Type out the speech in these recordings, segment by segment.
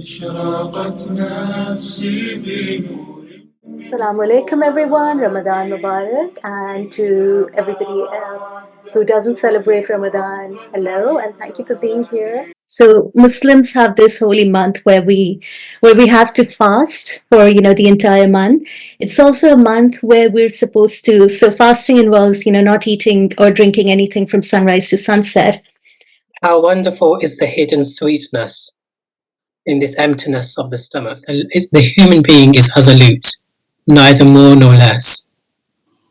أشرقت نفسي بنور. Assalamu alaikum, everyone. Ramadan Mubarak. And to everybody else who doesn't celebrate Ramadan, hello, and thank you for being here. So Muslims have this holy month where we have to fast for the entire month. It's also a month where we're supposed to. So fasting involves not eating or drinking anything from sunrise to sunset. How wonderful is the hidden sweetness in this emptiness of the stomach. The human being is resolute, neither more nor less.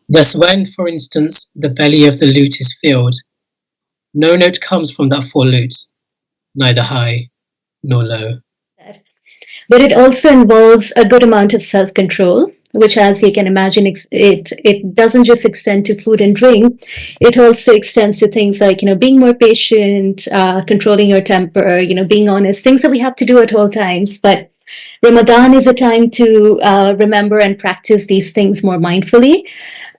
Thus, when, for instance, the belly of the lute is filled, no note comes from that full lute, neither high nor low. But it also involves a good amount of self control, which, as you can imagine, it doesn't just extend to food and drink. It also extends to things like being more patient, controlling your temper, being honest, things that we have to do at all times. But Ramadan is a time to remember and practice these things more mindfully.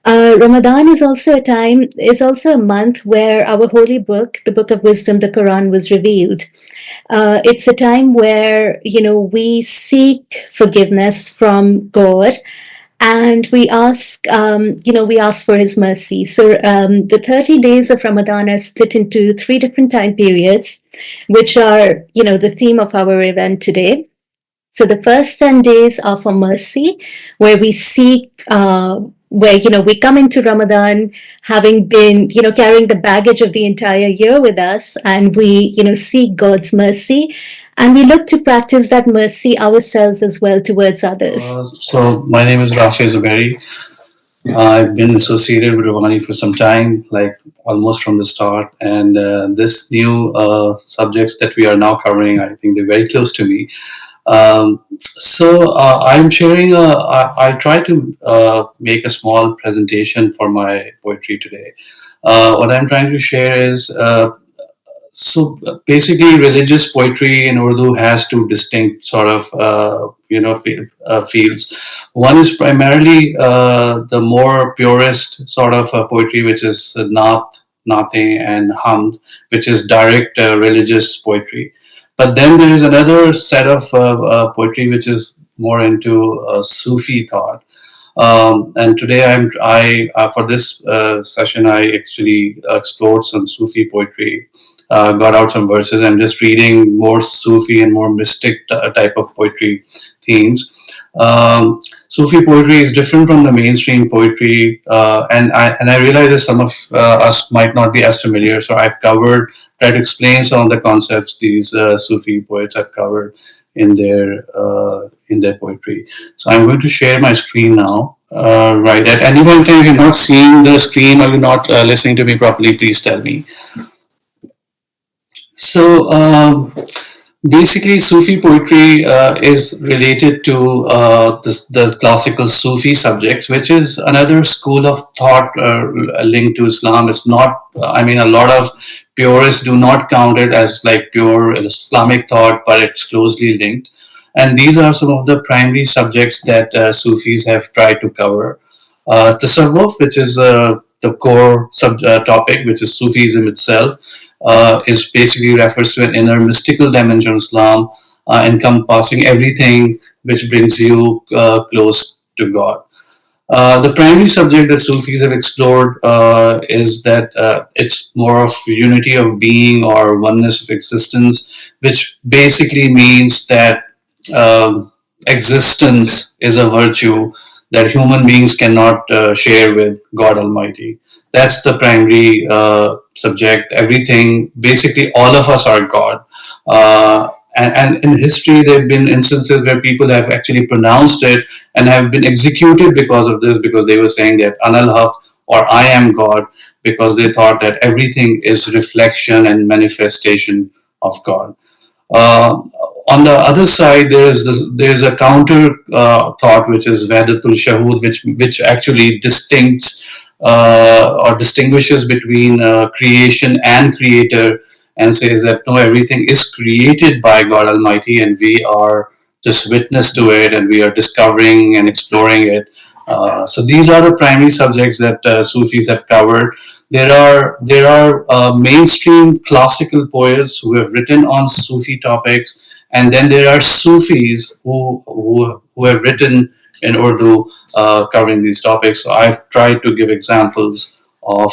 Ramadan is also a month where our holy book, the Book of Wisdom, the Quran, was revealed. It's a time where we seek forgiveness from God, and we ask for His mercy. So the 30 days of Ramadan are split into three different time periods, which are the theme of our event today. So the first 10 days are for mercy, where we seek, where, we come into Ramadan having been, carrying the baggage of the entire year with us, and we, seek God's mercy. And we look to practice that mercy ourselves as well towards others. So my name is Rafey Zuberi. I've been associated with Ravani for some time, like almost from the start. And this new subjects that we are now covering, I think they're very close to me. I'm sharing. I try to make a small presentation for my poetry today. What I'm trying to share is. Basically, religious poetry in Urdu has two distinct sort of fields. One is primarily the more purest sort of poetry, which is Naate and Hamd, which is direct religious poetry. But then there is another set of poetry which is more into Sufi thought. And today I for this session I actually explored some Sufi poetry, got out some verses. I'm just reading more Sufi and more mystic type of poetry themes. Sufi poetry is different from the mainstream poetry, and I realize that some of us might not be as familiar. So I've tried to explain some of the concepts these Sufi poets have covered in their poetry. So I'm going to share my screen now. Right. At any point in time, if you're not seeing the screen or you're not listening to me properly, please tell me. So basically, Sufi poetry is related to the classical Sufi subjects, which is another school of thought linked to Islam. It's not. I mean, a lot of purists do not count it as like pure Islamic thought, but it's closely linked. And these are some of the primary subjects that Sufis have tried to cover. Tasawwuf, which is the core topic, which is Sufism itself, is basically refers to an inner mystical dimension of Islam, encompassing everything which brings you close to God. The primary subject that Sufis have explored is that it's more of unity of being or oneness of existence, which basically means that existence is a virtue that human beings cannot share with God Almighty. That's the primary subject. Everything, basically, all of us are God. And in history, there have been instances where people have actually pronounced it and have been executed because of this, because they were saying that Anal Haq or I am God, because they thought that everything is reflection and manifestation of God. On the other side, there's a counter thought, which is Vahdatul Shahud, which actually distinguishes between creation and creator, and says that no, everything is created by God Almighty, and we are just witness to it, and we are discovering and exploring it. So these are the primary subjects that Sufis have covered. There are mainstream classical poets who have written on Sufi topics, And then there are Sufis who have written in Urdu covering these topics. So I've tried to give examples of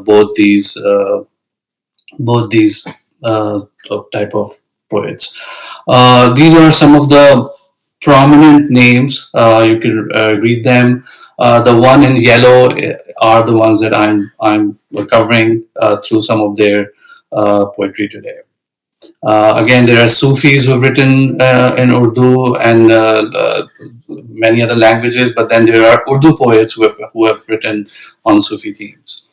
both these type of poets. These are some of the prominent names. You can read them. The one in yellow are the ones that I'm covering through some of their poetry today. Again, there are Sufis who have written in Urdu and many other languages, but then there are Urdu poets who have written on Sufi themes.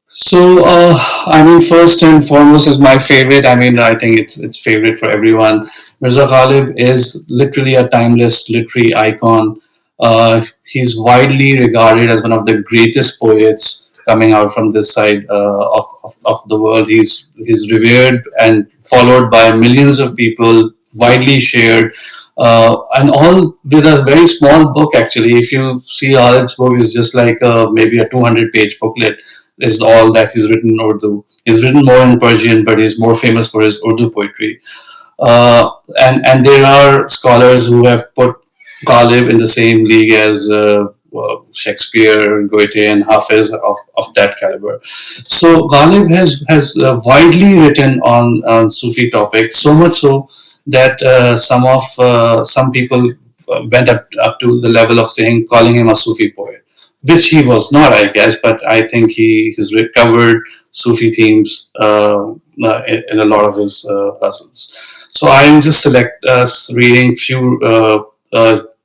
So, I mean, first and foremost is my favorite. I mean, I think it's favorite for everyone. Mirza Ghalib is literally a timeless literary icon. He's widely regarded as one of the greatest poets coming out from this side of the world. He's revered and followed by millions of people, widely shared, and all with a very small book. Actually, if you see Ghalib's book, is just like maybe a 200-page booklet is all that he's written in Urdu. He's written more in Persian, but he's more famous for his Urdu poetry. And there are scholars who have put Ghalib in the same league as Shakespeare, Goethe, and Hafiz of that caliber. So Ghalib has widely written on Sufi topics, so much so that some people went up to the level of calling him a Sufi poet, which he was not, I guess, but I think he has recovered Sufi themes in a lot of his ghazals. So I'm just reading few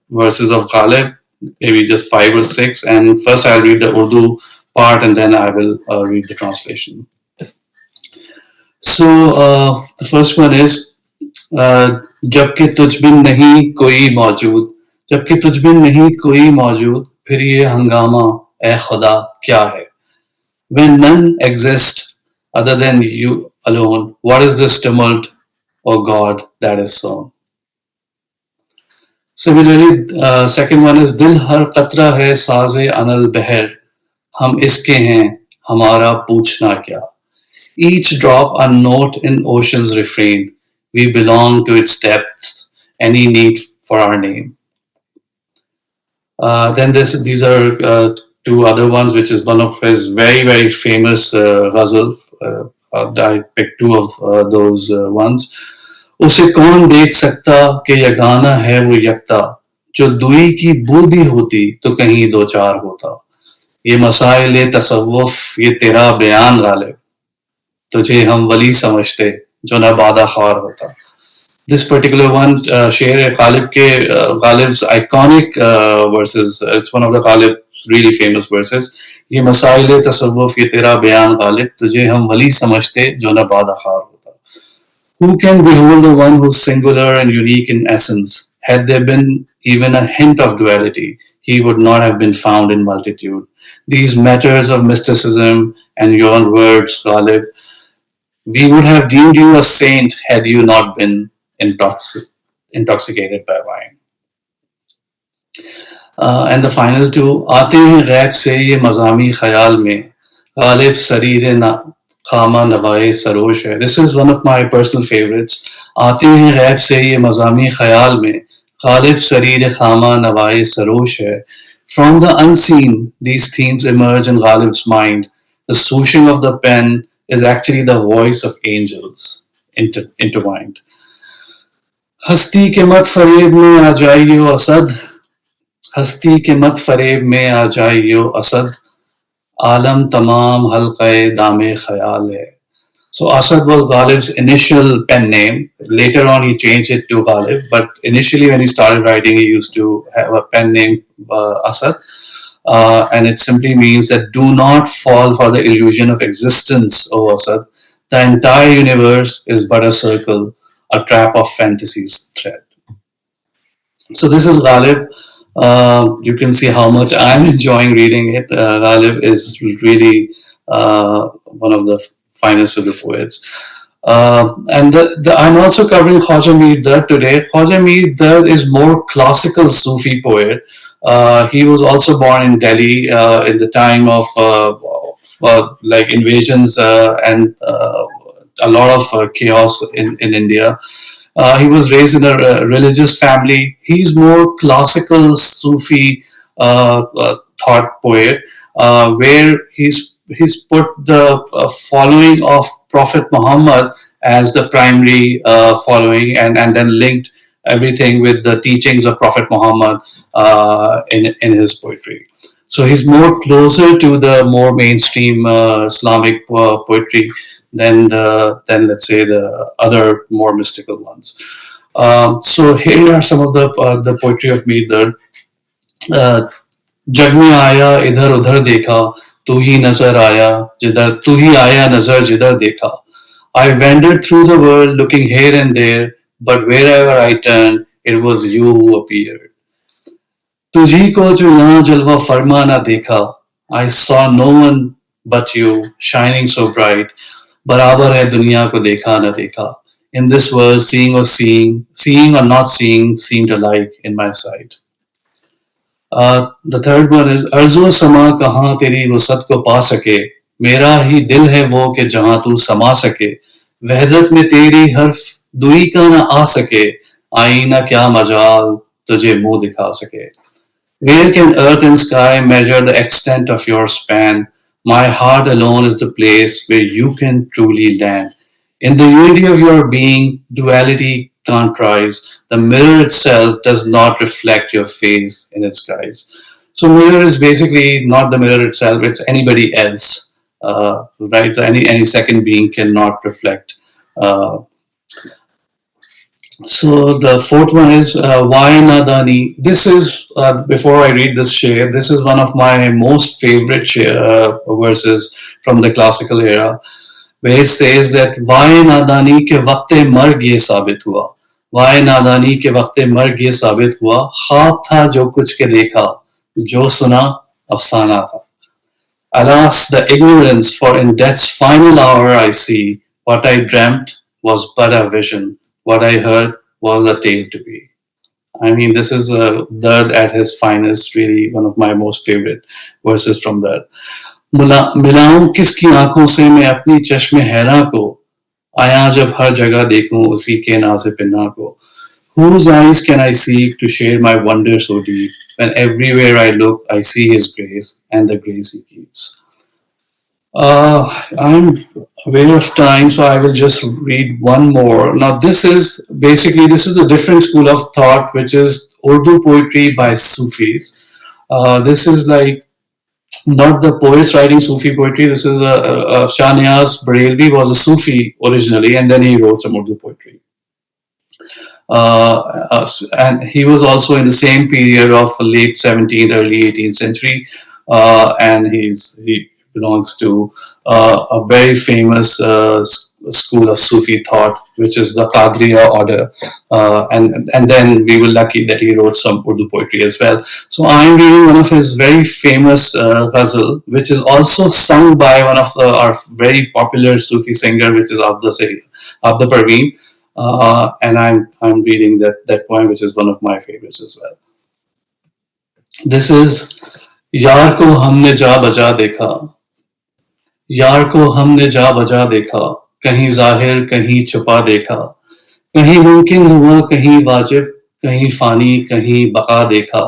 verses of Ghalib, maybe just 5 or 6, and first I'll read the Urdu part and then I will read the translation. So the first one is जबकि तुझ बिन नहीं कोई मौजूद, जबकि तुझ बिन नहीं कोई मौजूद, फिर ये हंगामा ए खुदा क्या है? When none exist other than you alone, what is this tumult, O God, that is sown? Similarly, second one is दिल हर कतरा है साज़े अनल बहर, हम इसके हैं हमारा पूछना क्या? Each drop a note in ocean's refrain. We belong to its depth. Any need for our name? Then these are two other ones, which is one of his very, very famous ghazal. I picked two of those ones. उसे कौन देख सकता कि यगाना है वो यकता, जो दुई की बू भी होती तो कहीं दो चार होता. ये मसाइल तसव्वुफ ये तेरा बयान गालिब, तुझे हम वली समझते जो न बादा खार होता. This particular one, शेर Ghalib's iconic verses. It's one of the Ghalib's really famous verses. ये मसाइल तसव्वुफ ये तेरा बयान गालिब, तुझे हम वली समझते जो न बादा खार होता. Who can behold the one who's singular and unique in essence? Had there been even a hint of duality, he would not have been found in multitude. These matters of mysticism and your words, Ghalib, we would have deemed you a saint had you not been intoxicated by wine. And the final two, आते हैं गैब से ये मज़ामी ख्याल में, गालिब सरीर ना खामा नवाए सरोश है. This is one of my personal favorites. आते हैं गैब से ये मज़ामी ख्याल में, गालिब सरीर खामा नवाए सरोश है. From the unseen, these themes emerge in Ghalib's mind. The swooshing of the pen is actually the voice of angels intertwined. हस्ती के मत फरेब में आ जाइयो असद, हस्ती के मत फरेब में आ जाइयो असद, आलम तमाम हल्क़े दामे ख्याल है. So Asad was Ghalib's initial pen name. Later on he changed it to Ghalib, but initially when he started writing he used to have a pen name Asad, and it simply means that do not fall for the illusion of existence, O Asad. The entire universe is but a circle, a trap of fantasy's thread. So this is Ghalib. You can see how much I'm enjoying reading it. Ghalib is really one of the finest of the poets. And I'm also covering Khwaja Mir Dard today. Khwaja Mir Dard is more classical Sufi poet. He was also born in Delhi in the time of like invasions and a lot of chaos in India. He was raised in a religious family. He's more classical Sufi thought poet, where he's put the following of Prophet Muhammad as the primary following, and then linked everything with the teachings of Prophet Muhammad in his poetry. So he's more closer to the more mainstream Islamic poetry than let's say the other more mystical ones. So here are some of the poetry of Mir Dard. जग में आया इधर उधर देखा तू ही नजर आया जिधर तू ही आया नजर जिधर देखा I wandered through the world looking here and there, but wherever I turned, it was you who appeared. तुझी को जो ना जलवा फरमा ना देखा I saw no one but you shining so bright. बराबर है दुनिया को देखा ना देखा. In this world, seeing or not seeing seemed alike in my sight. The third one is अर्ज़ो समा कहाँ तेरी वसत को पा सके मेरा ही दिल है वो कि जहाँ तू समा सके वहदत में तेरी हर्फ दूरी का ना आ सके आईना क्या मजाल तुझे मुंह दिखा सके. Where can earth and sky measure the extent of your span? My heart alone is the place where you can truly land. In the unity of your being, duality can't rise. The mirror itself does not reflect your face in its guise. So mirror is basically not the mirror itself, it's anybody else. Right? Any second being cannot reflect. So the fourth one is Why Nadani. This is, before I read this share, this is one of my most favorite verses from the classical era, where it says that Why Nadani ke waqte marg ye sabit hua. Why Nadani ke waqte marg ye sabit hua. Khwab tha jo kuch ke dekha, jo suna afsana tha. Alas, the ignorance, for in death's final hour I see what I dreamt was but a vision. What I heard was a tale to be. I mean, this is Dard at his finest, really one of my most favorite verses from Dard. मिलाऊं किसकी आंखों से मैं अपनी चश्मे हैरा को आया जब हर जगह देखूं उसी के नाज़ पिन्ना को. Whose eyes can I seek to share my wonder so deep when everywhere I look I see his grace and the grace he keeps. I'm aware of time, so I will just read one more. Now, this is a different school of thought, which is Urdu poetry by Sufis. This is like not the poets writing Sufi poetry. This is Shah Niaz Barelvi was a Sufi originally, and then he wrote some Urdu poetry. And he was also in the same period of late 17th, early 18th century, and he belongs to a very famous school of Sufi thought, which is the Qadriya order. And then we were lucky that he wrote some Urdu poetry as well. So I'm reading one of his very famous ghazal, which is also sung by one of our very popular Sufi singer, which is Abda Parveen. And I'm reading that poem, which is one of my favorites as well. This is यार को हमने जा बजा देखा यार को हमने जा बजा देखा कहीं जाहिर कहीं छुपा देखा कहीं मुमकिन हुआ कहीं वाजिब कहीं फानी कहीं बका देखा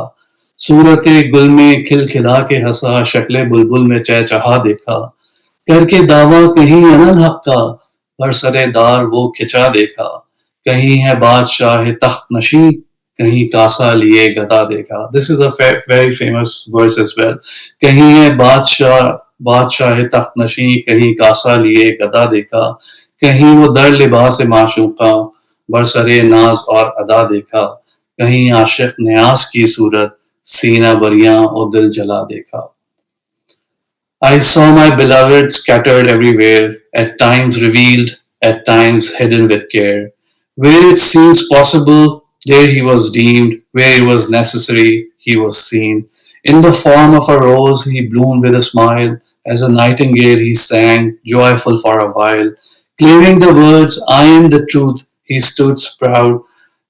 सूरत गुल में खिलखिला के हंसा शक्ल बुलबुल में चहचहा देखा करके दावा कहीं अनल हक का बरसरे दार वो खिंचा देखा कहीं है बादशाह तख्त नशी कहीं कासा लिए गदा देखा. This is a very famous verse as well. कहीं है बादशाह तख्त नशी कहीं कासा लिए गदा देखा कहीं वो दर लिबास माशूका बरसरे नाज और अदा देखा कहीं आशिक न्यास की सूरत सीना बरियां और दिल जला देखा. I saw my beloved scattered everywhere, at times revealed, at times hidden with care. Where it seems possible, there he was deemed, where it was necessary, he was seen. In the form of a rose, he bloomed with a smile. As a nightingale, he sang, joyful for a while. Claiming the words, I am the truth, he stood proud.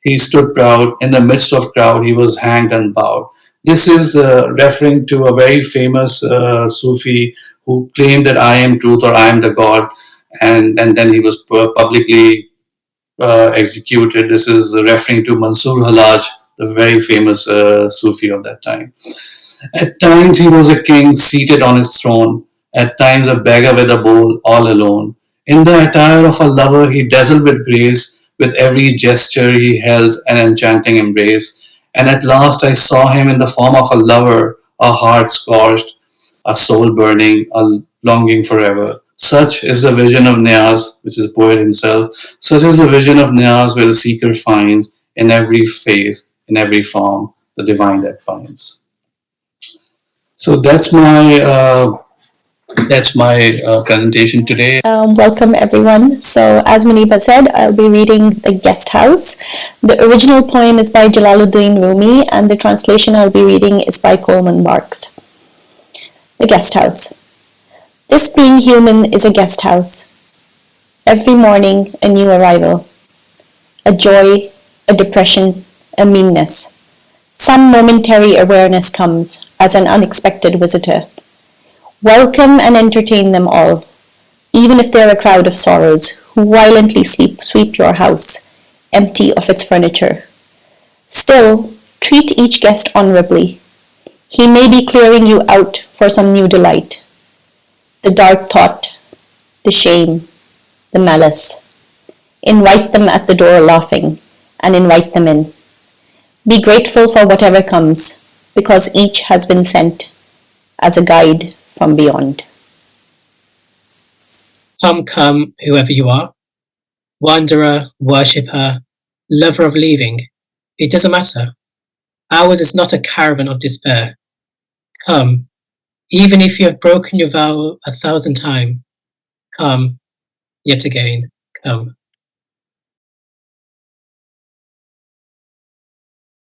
He stood proud. In the midst of crowd, he was hanged and bowed. This is referring to a very famous Sufi who claimed that I am truth or I am the God. And then he was publicly executed. This is referring to Mansur Halaj, the very famous Sufi of that time. At times he was a king seated on his throne, at times a beggar with a bowl, all alone. In the attire of a lover he dazzled with grace, with every gesture he held an enchanting embrace. And at last I saw him in the form of a lover, a heart scorched, a soul burning, a longing forever. Such is the vision of Niaz, which is the poet himself. Such is the vision of Niaz where the seeker finds in every face, in every form, the divine that finds. So that's my presentation today. Welcome everyone. So as Muniba said, I'll be reading The Guest House. The original poem is by Jalaluddin Rumi and the translation I'll be reading is by Coleman Barks. The Guest House. This being human is a guest house. Every morning a new arrival. A joy, a depression, a meanness. Some momentary awareness comes as an unexpected visitor. Welcome and entertain them all, even if they're a crowd of sorrows who violently sweep your house, empty of its furniture. Still, treat each guest honorably. He may be clearing you out for some new delight. The dark thought, the shame, the malice. Invite them at the door laughing and invite them in. Be grateful for whatever comes, because each has been sent as a guide from beyond. Come, whoever you are, wanderer, worshipper, lover of leaving, it doesn't matter. Ours is not a caravan of despair. Come, even if you have broken your vow 1,000 times, come, yet again, come.